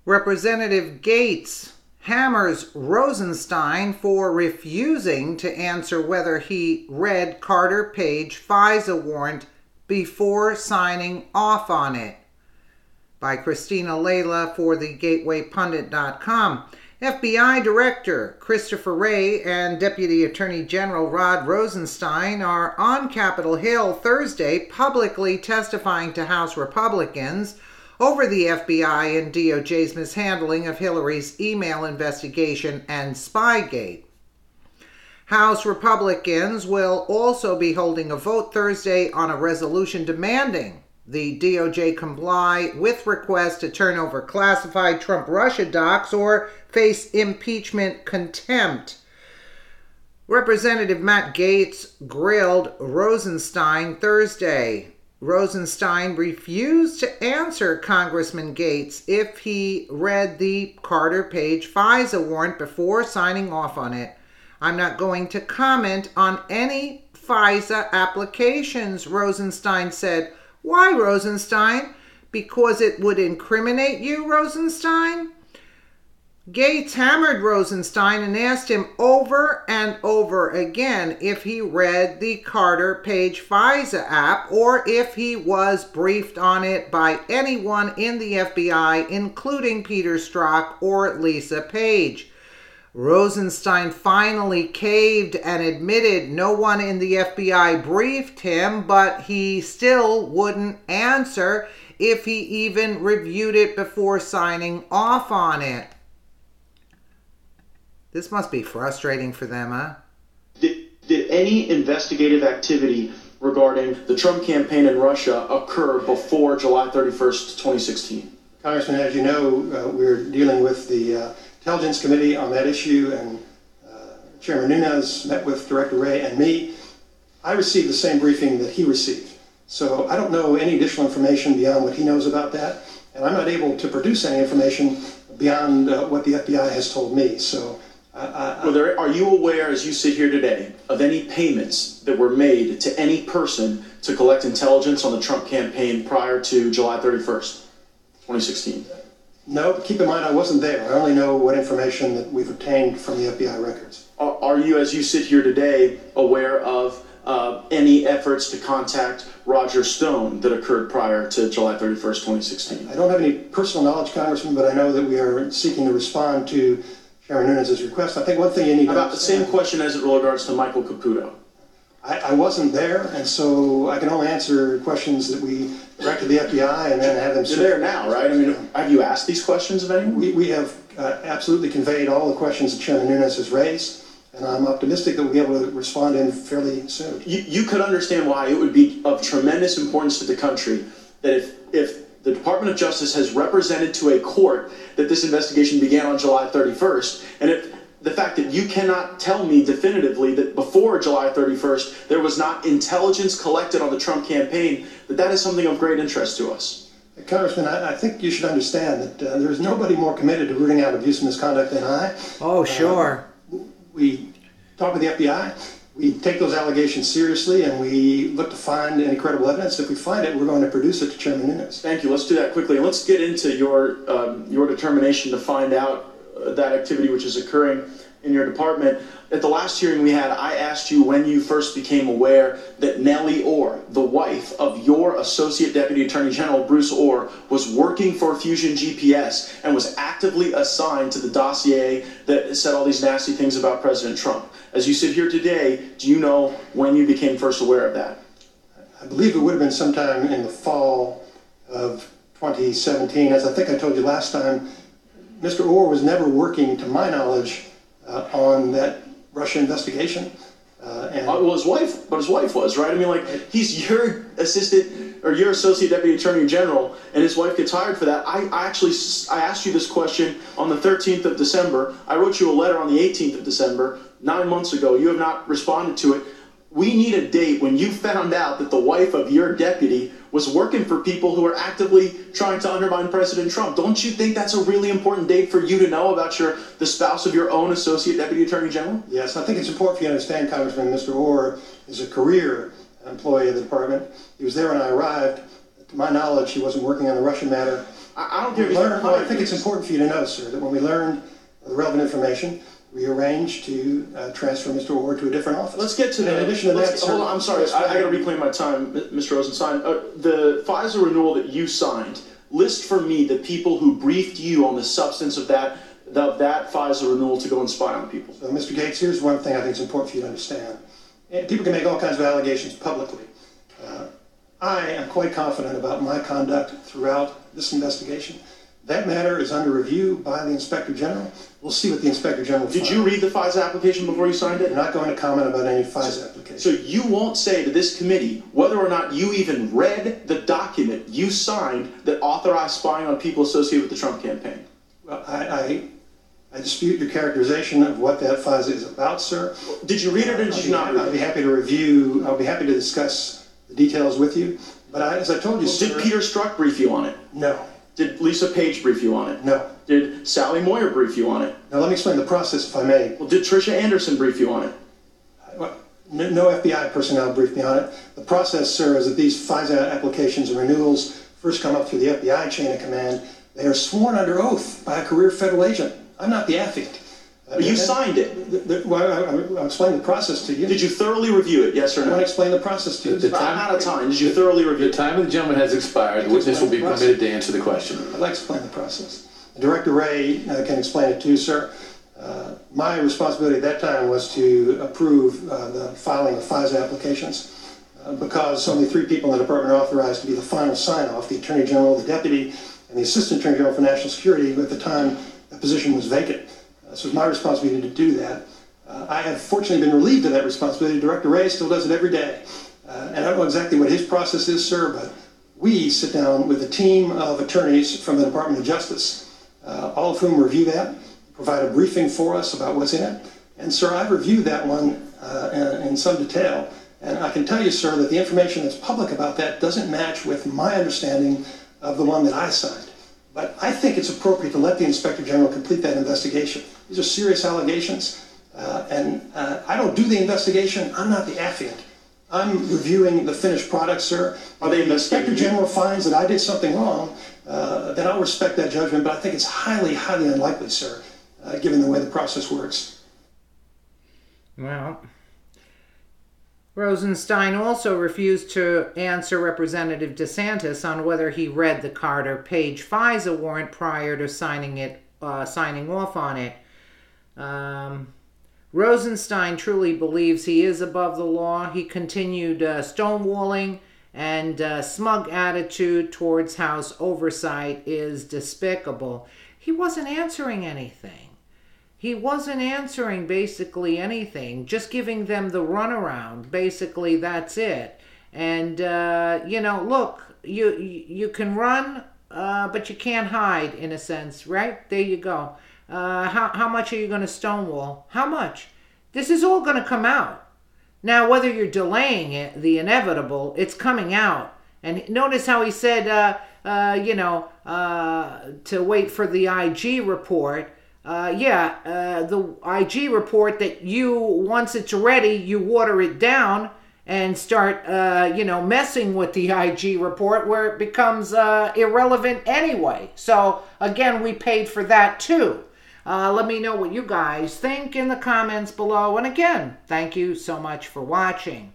Representative Gaetz hammers Rosenstein for refusing to answer whether he read Carter Page FISA warrant before signing off on it. By Christina Layla for the GatewayPundit.com. FBI Director Christopher Wray and Deputy Attorney General Rod Rosenstein are on Capitol Hill Thursday publicly testifying to House Republicans over the FBI and DOJ's mishandling of Hillary's email investigation and Spygate. House Republicans will also be holding a vote Thursday on a resolution demanding the DOJ comply with requests to turn over classified Trump-Russia docs or face impeachment contempt. Representative Matt Gaetz grilled Rosenstein Thursday. Rosenstein refused to answer Congressman Gaetz if he read the Carter Page FISA warrant before signing off on it. I'm not going to comment on any FISA applications, Rosenstein said. Why, Rosenstein? Because it would incriminate you, Rosenstein? Gaetz hammered Rosenstein and asked him over and over again if he read the Carter Page FISA app or if he was briefed on it by anyone in the FBI, including Peter Strzok or Lisa Page. Rosenstein finally caved and admitted no one in the FBI briefed him, but he still wouldn't answer if he even reviewed it before signing off on it. This must be frustrating for them, huh? Did any investigative activity regarding the Trump campaign in Russia occur before July 31st, 2016? Congressman, as you know, we're dealing with the Intelligence Committee on that issue, and Chairman Nunes met with Director Wray and me. I received the same briefing that he received. So I don't know any additional information beyond what he knows about that, and I'm not able to produce any information beyond what the FBI has told me. So. Are you aware, as you sit here today, of any payments that were made to any person to collect intelligence on the Trump campaign prior to July 31st, 2016? No, but keep in mind I wasn't there. I only know what information that we've obtained from the FBI records. Are you, as you sit here today, aware of any efforts to contact Roger Stone that occurred prior to July 31st, 2016? I don't have any personal knowledge, Congressman, but I know that we are seeking to respond to Chairman Nunes' request. I think one thing you need to about the same question as it regards to Michael Caputo. I wasn't there, and so I can only answer questions that we directed the FBI and then have them. You're there now, right? I mean, have you asked these questions of anyone? We have absolutely conveyed all the questions that Chairman Nunes has raised, and I'm optimistic that we'll be able to respond in fairly soon. You could understand why it would be of tremendous importance to the country that if the Department of Justice has represented to a court that this investigation began on July 31st, and if the fact that you cannot tell me definitively that before July 31st there was not intelligence collected on the Trump campaign, that is something of great interest to us. Congressman, I think you should understand that there's nobody more committed to rooting out abuse and misconduct than I. Oh, sure. We talk with the FBI. We take those allegations seriously, and we look to find any credible evidence. If we find it, we're going to produce it to Chairman Nunes. Thank you. Let's do that quickly. And let's get into your determination to find out that activity which is occurring in your department. At the last hearing we had, I asked you when you first became aware that Nellie Orr, the wife of your Associate Deputy Attorney General Bruce Orr, was working for Fusion GPS and was actively assigned to the dossier that said all these nasty things about President Trump. As you sit here today, do you know when you became first aware of that? I believe it would have been sometime in the fall of 2017. As I think I told you last time, Mr. Orr was never working, to my knowledge, on that Russia investigation. Well, his wife was, right? I mean, like, he's your assistant or your associate deputy attorney general, and his wife gets hired for that. I asked you this question on the 13th of December. I wrote you a letter on the 18th of December, 9 months ago. You have not responded to it. We need a date when you found out that the wife of your deputy was working for people who are actively trying to undermine President Trump. Don't you think that's a really important date for you to know about the spouse of your own Associate Deputy Attorney General? Yes, I think it's important for you to understand, Congressman, Mr. Orr is a career employee of the department. He was there when I arrived. To my knowledge, he wasn't working on the Russian matter. I don't care if Well, I think it's important for you to know, sir, that when we learned the relevant information, we arranged to transfer Mr. Ward to a different office. Let's get to In addition to that, sir, hold on, I'm sorry, I got to reclaim my time, Mr. Rosenstein. The Fisa renewal that you signed, list for me the people who briefed you on the substance of that Fisa renewal to go and spy on people. So, Mr. Gaetz, here's one thing I think is important for you to understand. And people can make all kinds of allegations publicly. I am quite confident about my conduct throughout this investigation. That matter is under review by the Inspector General. We'll see what the Inspector General finds. Did you read the FISA application before you signed it? I'm not going to comment about any FISA application. So you won't say to this committee whether or not you even read the document you signed that authorized spying on people associated with the Trump campaign? Well, I dispute your characterization of what that FISA is about, sir. Did you read it or did you not read it? I'll be happy to review, I'll be happy to discuss the details with you. But as I told you, sir... Did Peter Strzok brief you on it? No. Did Lisa Page brief you on it? No. Did Sally Moyer brief you on it? Now let me explain the process, if I may. Well, did Tricia Anderson brief you on it? Well, no FBI personnel briefed me on it. The process, sir, is that these FISA applications and renewals first come up through the FBI chain of command. They are sworn under oath by a career federal agent. I'm not the affiant. But you signed it. I'll explain the process to you. Did you thoroughly review it, yes or I no? want to explain the process to you. I'm out of time. Did you thoroughly review it? The time of the gentleman has expired. The witness will be permitted to answer the question. I'd like to explain the process. Director Ray can explain it too, sir. My responsibility at that time was to approve the filing of FISA applications because only 3 people in the department are authorized to be the final sign-off, the Attorney General, the Deputy, and the Assistant Attorney General for National Security, who at the time the position was vacant. So it's my responsibility to do that. I have fortunately been relieved of that responsibility. Director Ray still does it every day. And I don't know exactly what his process is, sir, but we sit down with a team of attorneys from the Department of Justice, all of whom review that, provide a briefing for us about what's in it. And, sir, I've reviewed that one in some detail. And I can tell you, sir, that the information that's public about that doesn't match with my understanding of the one that I signed. But I think it's appropriate to let the Inspector General complete that investigation. These are serious allegations, and I don't do the investigation. I'm not the affiant. I'm reviewing the finished product, sir. Are they if the Inspector General finds that I did something wrong, then I'll respect that judgment, but I think it's highly, highly unlikely, sir, given the way the process works. Well, Rosenstein also refused to answer Representative DeSantis on whether he read the Carter Page FISA warrant prior to signing off on it. Rosenstein truly believes he is above the law. He continued stonewalling, and smug attitude towards House oversight is despicable. He wasn't answering anything. He wasn't answering basically anything, just giving them the runaround. Basically, that's it. And, look, you can run, but you can't hide, in a sense, right? There you go. How much are you going to stonewall? How much? This is all going to come out. Now, whether you're delaying it, the inevitable, it's coming out. And notice how he said, to wait for the IG report. The IG report that once it's ready, you water it down and start, messing with the IG report where it becomes irrelevant anyway. So, again, we paid for that too. Let me know what you guys think in the comments below. And again, thank you so much for watching.